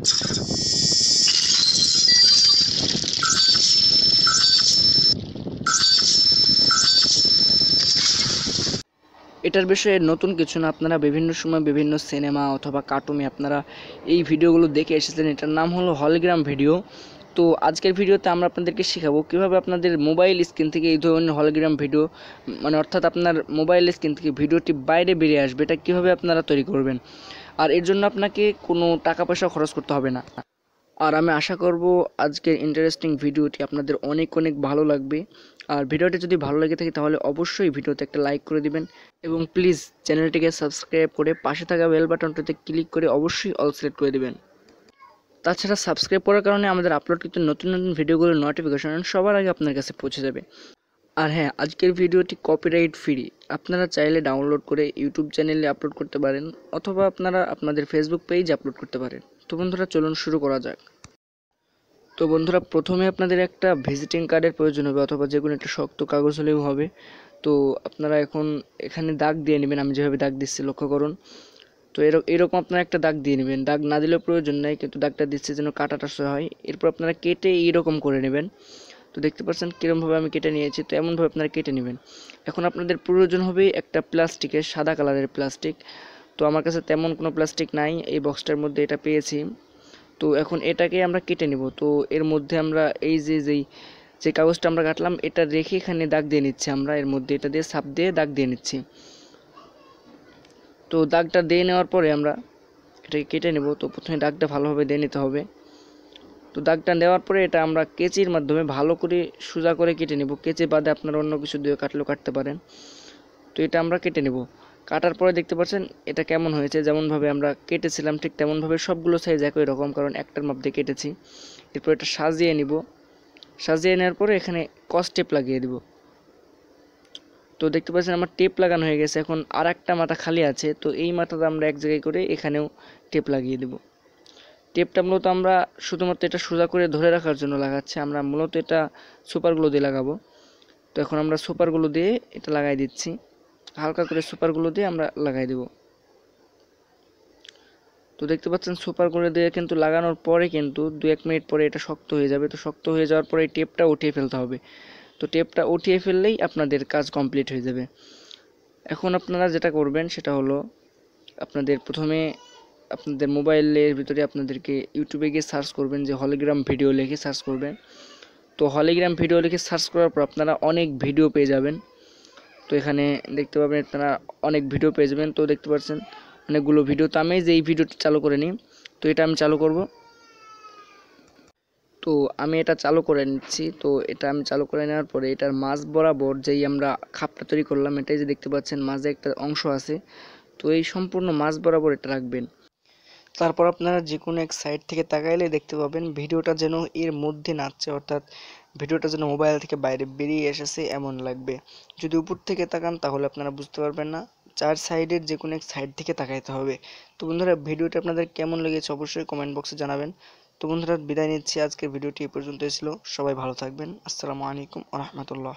এটার বিষয়ে নতুন কিছু না, আপনারা বিভিন্ন সময় বিভিন্ন সিনেমা অথবা কার্টুনে আপনারা এই ভিডিওগুলো দেখে এসেছেন। এটার নাম হলো হলিগ্রাম ভিডিও। তো আজকের ভিডিওতে আমরা আপনাদেরকে শেখাবো কীভাবে আপনাদের মোবাইল স্ক্রিন থেকে এই ধরনের হলিগ্রাম ভিডিও, মানে অর্থাৎ আপনার মোবাইল স্ক্রিন থেকে ভিডিওটি বাইরে বেরিয়ে আসবে, এটা কীভাবে আপনারা তৈরি করবেন। আর এর জন্য আপনাকে কোনো টাকা পয়সা খরচ করতে হবে না। আর আমি আশা করব আজকের ইন্টারেস্টিং ভিডিওটি আপনাদের অনেক অনেক ভালো লাগবে। আর ভিডিওটি যদি ভালো লেগে থাকে তাহলে অবশ্যই ভিডিওতে একটা লাইক করে দিবেন এবং প্লিজ চ্যানেলটিকে সাবস্ক্রাইব করে পাশে থাকা বেল বাটনটিতে ক্লিক করে অবশ্যই অল সিলেক্ট করে দিবেন। তাছাড়া সাবস্ক্রাইব করার কারণে আমাদের আপলোডকৃত নতুন নতুন ভিডিওগুলোর নোটিফিকেশন সবার আগে আপনার কাছে পৌঁছে যাবে। আর হ্যাঁ, আজকের ভিডিওটি কপিরাইট ফ্রি, আপনারা চাইলে ডাউনলোড করে ইউটিউব চ্যানেলে আপলোড করতে পারেন অথবা আপনারা আপনাদের ফেসবুক পেজে আপলোড করতে পারেন। তো বন্ধুরা চলুন শুরু করা যাক। তো বন্ধুরা প্রথমে আপনাদের একটা ভিজিটিং কার্ডের প্রয়োজন হবে অথবা যে কোনো একটা শক্ত কাগজ হলেও হবে। তো আপনারা এখন এখানে দাগ দিয়ে নেবেন, আমি যেভাবে দাগ দিচ্ছি লক্ষ্য করুন। তো এরকম আপনারা একটা দাগ দিয়ে নেবেন, দাগ না দিলেও প্রয়োজন নেই, কিন্তু দাগটা দিচ্ছে যেন কাটাটা হয়। এরপর আপনারা কেটে এইরকম করে নেবেন। তো দেখতে পাচ্ছেন কীরকমভাবে আমি কেটে নিয়েছি, তো এমনভাবে আপনারা কেটে নেবেন। এখন আপনাদের প্রয়োজন হবে একটা প্লাস্টিকের, সাদা কালারের প্লাস্টিক। তো আমার কাছে তেমন কোনো প্লাস্টিক নাই, এই বক্সটার মধ্যে এটা পেয়েছি। তো এখন এটাকে আমরা কেটে নিব। তো এর মধ্যে আমরা এই যে কাগজটা আমরা কাটলাম এটা রেখে এখানে দাগ দিয়ে নিচ্ছি, আমরা এর মধ্যে এটা দিয়ে ছাপ দিয়ে দাগ দিয়ে নিচ্ছি। তো দাগটা দিয়ে নেওয়ার পরে আমরা এটাকে কেটে নেব। তো প্রথমে দাগটা ভালোভাবে দিয়ে নিতে হবে। তো দাগটা দেওয়ার পরে এটা আমরা কেচির মাধ্যমে ভালো করে সোজা করে কেটে নেব। কেচি বাদে আপনারা অন্য কিছু দিয়ে কাটলেও কাটতে পারেন। তো এটা আমরা কেটে নেব। কাটার পরে দেখতে পাচ্ছেন এটা কেমন হয়েছে, যেমনভাবে আমরা কেটেছিলাম ঠিক তেমনভাবে সবগুলো সাইজ একই রকম, কারণ একটার মধ্যে কেটেছি। এরপর এটা সাজিয়ে নিব। সাজিয়ে নেওয়ার পরে এখানে কস টেপ লাগিয়ে দিব। তো দেখতে পাচ্ছেন আমার টেপ লাগানো হয়ে গেছে। এখন আর একটা মাথা খালি আছে, তো এই মাথাটা আমরা এক জায়গায় করে এখানেও টেপ লাগিয়ে দেব। টেপটা মূলত আমরা শুধুমাত্র এটা সোজা করে ধরে রাখার জন্য লাগাচ্ছি, আমরা মূলত এটা সুপারগুলো দিয়ে লাগাবো। তো এখন আমরা সুপারগুলো দিয়ে এটা লাগাই দিচ্ছি, হালকা করে সুপারগুলো দিয়ে আমরা লাগাই দেব। তো দেখতে পাচ্ছেন সুপারগুলো দিয়ে কিন্তু লাগানোর পরে কিন্তু 2-1 মিনিট পরে এটা শক্ত হয়ে যাবে। তো শক্ত হয়ে যাওয়ার পরে এই টেপটা উঠিয়ে ফেলতে হবে। তো টেপটা উঠিয়ে ফেললেই আপনাদের কাজ কমপ্লিট হয়ে যাবে। এখন আপনারা যেটা করবেন সেটা হলো আপনাদের প্রথমে আপনাদের মোবাইলের ভিতরে আপনাদেরকে ইউটিউবে গিয়ে সার্চ করবেন, যে হলিগ্রাম ভিডিও লিখে সার্চ করবেন। তো হলিগ্রাম ভিডিও লিখে সার্চ করার পর আপনারা অনেক ভিডিও পেয়ে যাবেন। তো এখানে দেখতে পাবেন আপনারা অনেক ভিডিও পেয়ে যাবেন। তো দেখতে পাচ্ছেন অনেকগুলো ভিডিও। তো আমি যে এই ভিডিওটি চালু করে নিই, তো এটা আমি চালু করব। তো আমি এটা চালু করে নিচ্ছি। তো এটা আমি চালু করে নেওয়ার পরে এটার মাঝ বরাবর যেই আমরা খাপটা তৈরি করলাম, এটাই যে দেখতে পাচ্ছেন মাঝে একটা অংশ আছে, তো এই সম্পূর্ণ মাঝ বরাবর এটা রাখবেন। তারপর আপনারা যে কোনো এক সাইড থেকে তাকাইলে দেখতে পাবেন ভিডিওটা যেন এর মধ্যে নাচছে, অর্থাৎ ভিডিওটা যেন মোবাইল থেকে বাইরে বেরিয়ে এসেছে এমন লাগবে। যদি উপর থেকে তাকান তাহলে আপনারা বুঝতে পারবেন না, 4 সাইডের যে কোনো এক সাইড থেকে তাকাইতে হবে। তো বন্ধুরা ভিডিওটা আপনাদের কেমন লেগেছে অবশ্যই কমেন্ট বক্সে জানাবেন। তো বন্ধুরা বিদায় নিচ্ছি, আজকের ভিডিওটি এ পর্যন্তই ছিল। সবাই ভালো থাকবেন। আসসালামু আলাইকুম ওয়া রাহমাতুল্লাহ।